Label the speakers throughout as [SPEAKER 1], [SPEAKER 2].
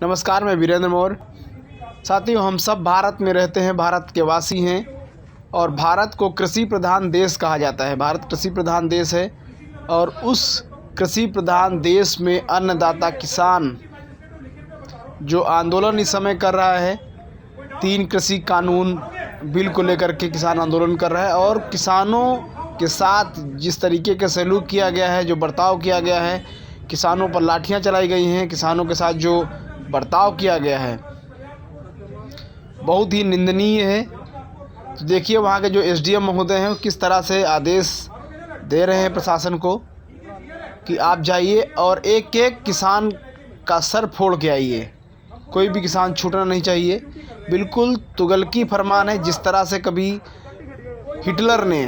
[SPEAKER 1] नमस्कार, मैं वीरेंद्र मौर्य। साथियों, हम सब भारत में रहते हैं, भारत के वासी हैं और भारत को कृषि प्रधान देश कहा जाता है। भारत कृषि प्रधान देश है और उस कृषि प्रधान देश में अन्नदाता किसान जो आंदोलन इस समय कर रहा है, 3 कृषि कानून बिल को लेकर के किसान आंदोलन कर रहा है और किसानों के साथ जिस तरीके का सलूक किया गया है, जो बर्ताव किया गया है, किसानों पर लाठियां चलाई गई हैं, किसानों के साथ जो बर्ताव किया गया है, बहुत ही निंदनीय है। तो देखिए वहाँ के जो एसडीएम महोदय हैं किस तरह से आदेश दे रहे हैं प्रशासन को कि आप जाइए और एक एक किसान का सर फोड़ के आइए, कोई भी किसान छूटना नहीं चाहिए। बिल्कुल तुगलकी फरमान है, जिस तरह से कभी हिटलर ने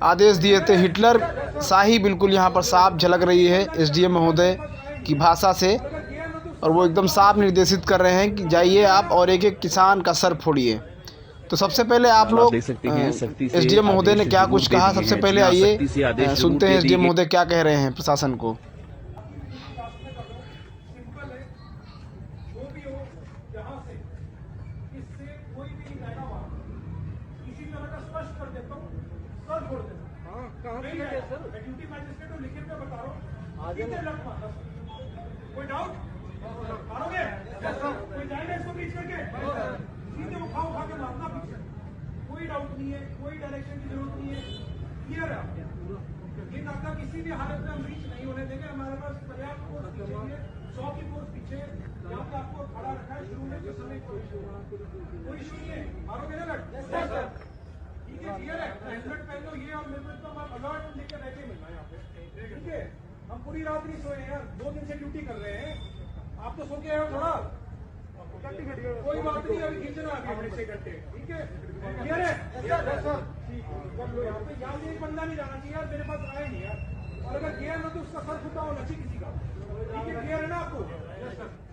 [SPEAKER 1] आदेश दिए थे, हिटलर शाही बिल्कुल यहाँ पर साफ झलक रही है एसडीएम महोदय की भाषा से, और वो एकदम साफ निर्देशित कर रहे हैं कि जाइए आप और एक एक किसान का सर फोड़िए। तो सबसे पहले आप लोग एसडीएम महोदय ने क्या कुछ कहा, सबसे पहले आइए सुनते हैं एसडीएम महोदय क्या कह रहे हैं प्रशासन को।
[SPEAKER 2] कोई डाउट मारोगे? कोई जाएगा इसको ब्रीच करके सीधे उठा के मारना पीछे, कोई डाउट नहीं है, कोई डायरेक्शन की जरूरत नहीं है, क्लियर है। ये नाका किसी भी हालत में हम ब्रीच नहीं होने देंगे। हमारे पास पर्याप्त फोर्स पीछे है, 100 की फोर्स पीछे यहाँ पे आपको खड़ा रखा है। शुरू में जिस समय कोई इशू नहीं है, मारोगे ना लट, ठीक है, क्लियर है। हेलमेट पहन लो, ये और मेरे को एकदम अलर्ट लेकर बैठे मिलना यहाँ पे, ठीक है। हम पूरी रात नहीं सोए यार, 2 दिन से ड्यूटी कर रहे हैं। आप तो सो के आए हो थोड़ा, कोई बात नहीं, अभी खींचना अभी अपने 6 घंटे, ठीक है, क्लियर है। यहाँ पे यहाँ से एक बंदा नहीं जाना चाहिए यार, मेरे पास आए नहीं यार, और अगर गया ना तो उसका सर फुटा होना चाहिए किसी का, ठीक है, क्लियर है ना आपको?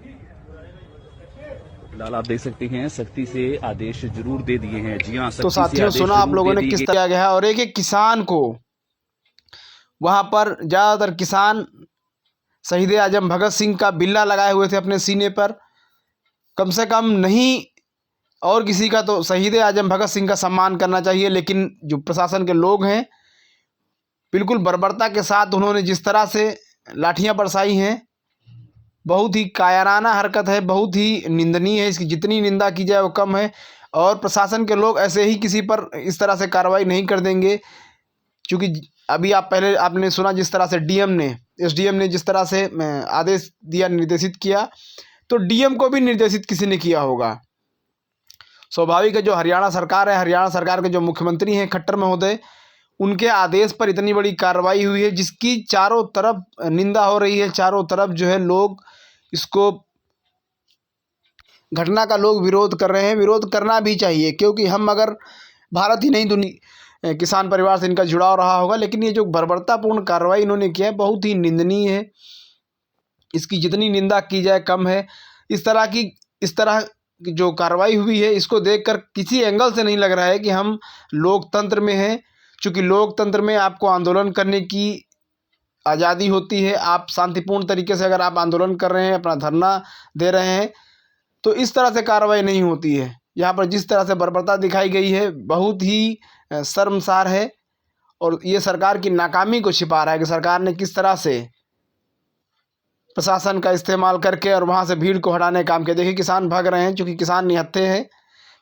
[SPEAKER 2] ठीक है,
[SPEAKER 3] फिलहाल आप देख सकते हैं सख्ती से आदेश जरूर दे दिए हैं। जी हाँ,
[SPEAKER 1] तो साथियों सुना आप लोगों ने किस तरह गया है, और एक एक किसान को वहाँ पर ज़्यादातर किसान शहीद आजम भगत सिंह का बिल्ला लगाए हुए थे अपने सीने पर। कम से कम नहीं और किसी का तो शहीद आजम भगत सिंह का सम्मान करना चाहिए, लेकिन जो प्रशासन के लोग हैं बिल्कुल बर्बरता के साथ उन्होंने जिस तरह से लाठियां बरसाई हैं, बहुत ही कायराना हरकत है, बहुत ही निंदनीय है। इसकी जितनी निंदा की जाए वो कम है, और प्रशासन के लोग ऐसे ही किसी पर इस तरह से कार्रवाई नहीं कर देंगे। क्योंकि अभी आपने सुना जिस तरह से एसडीएम ने जिस तरह से आदेश दिया, निर्देशित किया, तो डीएम को भी निर्देशित किसी ने किया होगा। स्वाभाविक है, जो हरियाणा सरकार है, हरियाणा सरकार के जो मुख्यमंत्री हैं खट्टर महोदय, उनके आदेश पर इतनी बड़ी कार्रवाई हुई है जिसकी चारों तरफ निंदा हो रही है। चारों तरफ जो है लोग इसको घटना का लोग विरोध कर रहे हैं। विरोध करना भी चाहिए, क्योंकि हम अगर भारत ही नहीं दुनिया किसान परिवार से इनका जुड़ाव रहा होगा, लेकिन ये जो बर्बरतापूर्ण कार्रवाई इन्होंने किया है बहुत ही निंदनीय है। इसकी जितनी निंदा की जाए कम है। इस तरह की जो कार्रवाई हुई है, इसको देखकर किसी एंगल से नहीं लग रहा है कि हम लोकतंत्र में हैं। चूँकि लोकतंत्र में आपको आंदोलन करने की आज़ादी होती है। आप शांतिपूर्ण तरीके से अगर आप आंदोलन कर रहे हैं, अपना धरना दे रहे हैं, तो इस तरह से कार्रवाई नहीं होती है। यहाँ पर जिस तरह से बर्बरता दिखाई गई है बहुत ही शर्मसार है, और ये सरकार की नाकामी को छिपा रहा है कि सरकार ने किस तरह से प्रशासन का इस्तेमाल करके और वहाँ से भीड़ को हटाने का काम किया। देखिए किसान भाग रहे हैं, क्योंकि किसान निहत्थे हैं।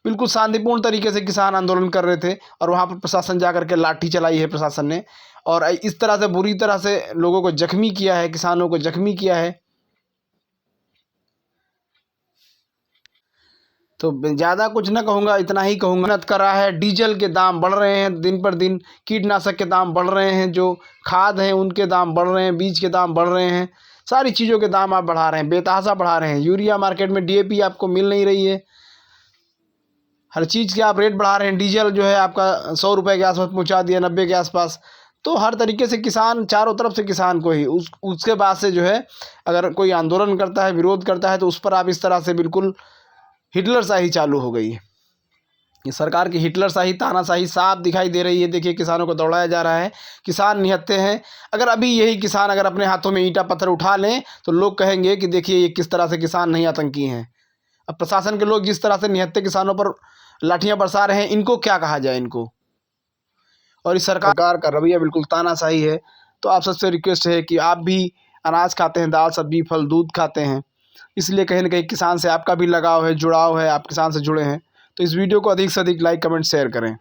[SPEAKER 1] बिल्कुल शांतिपूर्ण तरीके से किसान आंदोलन कर रहे थे, और वहाँ पर प्रशासन जा करके लाठी चलाई है प्रशासन ने, और इस तरह से बुरी तरह से लोगों को जख्मी किया है, किसानों को जख्मी किया है। तो ज़्यादा कुछ न कहूँगा, इतना ही कहूँगा। मेहनत कर रहा है, डीजल के दाम बढ़ रहे हैं दिन पर दिन, कीटनाशक के दाम बढ़ रहे हैं, जो खाद हैं उनके दाम बढ़ रहे हैं, बीज के दाम बढ़ रहे हैं, सारी चीज़ों के दाम आप बढ़ा रहे हैं, बेतहाशा बढ़ा रहे हैं। यूरिया मार्केट में डीएपी आपको मिल नहीं रही है, हर चीज़ के आप रेट बढ़ा रहे हैं। डीजल जो है आपका 100 रुपये के आसपास पहुँचा दिया, 90 के आसपास। तो हर तरीके से किसान, चारों तरफ से किसान को ही उसके बाद से जो है अगर कोई आंदोलन करता है, विरोध करता है, तो उस पर आप इस तरह से बिल्कुल हिटलर शाही चालू हो गई है। ये सरकार की हिटलरशाही तानाशाही साफ दिखाई दे रही है। देखिए किसानों को दौड़ाया जा रहा है, किसान निहत्थे हैं। अगर अभी यही किसान अगर अपने हाथों में ईंटा पत्थर उठा लें तो लोग कहेंगे कि देखिए ये किस तरह से किसान नहीं आतंकी हैं। अब प्रशासन के लोग जिस तरह से निहत्थे किसानों पर लाठियां बरसा रहे हैं, इनको क्या कहा जाए इनको। और इस सरकार का रवैया बिल्कुल तानाशाही है। तो आप सबसे रिक्वेस्ट है कि आप भी अनाज खाते हैं, दाल सब्जी फल दूध खाते हैं, इसलिए कहीं ना कहीं किसान से आपका भी लगाव है, जुड़ाव है, आप किसान से जुड़े हैं। तो इस वीडियो को अधिक से अधिक लाइक कमेंट शेयर करें।